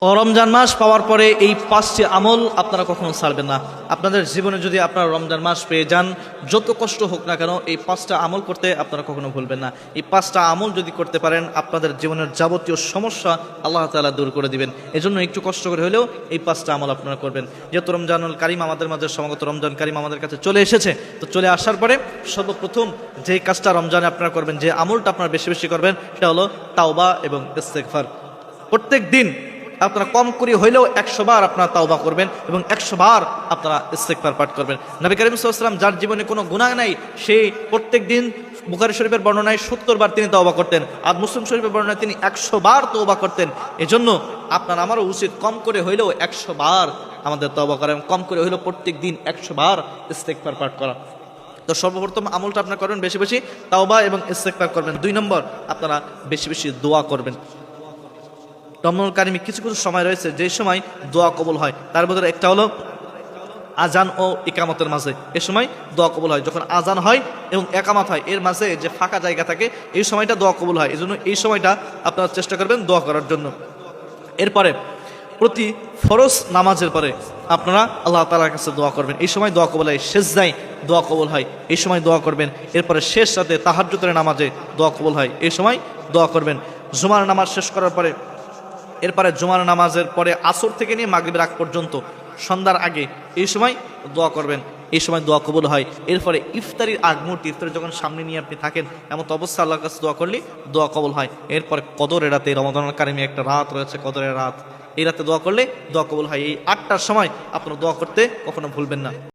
রমজান মাস পাওয়ার পরে এই 5টি আমল আপনারা কখনো ছাড়বেন না। আপনাদের জীবনে যদি আপনারা রমজান মাস পেয়ে যান, যত কষ্ট হোক না কেন এই 5টা আমল করতে আপনারা কখনো ভুলবেন না। এই 5টা আমল যদি করতে পারেন, আপনাদের জীবনের যাবতীয় সমস্যা আল্লাহ তাআলা দূর করে দিবেন। এজন্য একটু কষ্ট করে হলেও এই 5টা আমল আপনারা করবেন। যেহেতু রমজানুল কারিম আমাদের মাঝে সমাগত, রমজান কারিম আমাদের কাছে চলে এসেছে, তো চলে আসার পরে সর্বপ্রথম যে কাজটা রমজানে আপনারা করবেন, যে আমলটা আপনারা বেশি বেশি করবেন, সেটা হলো তাওবা এবং ইস্তেগফার। প্রত্যেক দিন আপনারা কম করে হইলেও 100 বার আপনারা তাওবা করবেন এবং 100 বার আপনারা ইস্তেগফার পাঠ করবেন। নবী করিম সাল্লাল্লাহু আলাইহি ওয়াসাল্লাম, যার জীবনে কোনো গুনাহ নাই, সে প্রত্যেক দিন বুখারী শরীফের বর্ণনায় 70 বার তিনি তাওবা করতেন, আর মুসলিম শরীফের বর্ণনায় তিনি 100 বার তাওবা করতেন। এজন্য আপনার আমারও উচিত কম করে হইলেও 100 বার আমাদের তাওবা করা এবং কম করে হইলেও প্রত্যেক দিন 100 বার ইস্তেগফার পাঠ করা। তো সর্বপ্রথম আমলটা আপনারা করবেন বেশি বেশি তাওবা এবং ইস্তেগফার করবেন। 2 নম্বর, আপনারা বেশি বেশি দোয়া করবেন। রমজানুল কারিমে কিছু কিছু সময় রয়েছে যে সময় দোয়া কবুল হয়, তার ভিতরে একটা হলো আজান ও ইকামতের মাঝে। এ সময় দোয়া কবুল হয়। যখন আজান হয় এবং একামত হয়, এর মাঝে যে ফাঁকা জায়গা থাকে, এই সময়টা দোয়া কবুল হয়। এই জন্য এই সময়টা আপনারা চেষ্টা করবেন দোয়া করার জন্য। এরপরে প্রতি ফরজ নামাজের পরে আপনারা আল্লাহ তাআলার কাছে দোয়া করবেন। এই সময় দোয়া কবুল হয়। সেজদায় দোয়া কবুল হয়, এই সময় দোয়া করবেন। এরপরে শেষ রাতে তাহাজ্জুদের নামাজে দোয়া কবুল হয়, এই সময় দোয়া করবেন। জুমার নামাজ শেষ করার পরে, এরপরে জুমার নামাজের পরে আসর থেকে নিয়ে মাগরিবের আগ পর্যন্ত সন্ধ্যার আগে এই সময় দোয়া করবেন, এই সময় দোয়া কবুল হয়। এরপরে ইফতারির আগ মুহূর্তে, ইফতারি যখন সামনে নিয়ে আপনি থাকেন, এমন তো অবস্থা আল্লাহর কাছে দোয়া করলে দোয়া কবুল হয়। এরপরে কদরের রাতে, রমাদানুল কারিমে একটা রাত রয়েছে কদরের রাত, এই রাতে দোয়া করলে দোয়া কবুল হয়। এই 8টার সময় আপনারা দোয়া করতে কখনো ভুলবেন না।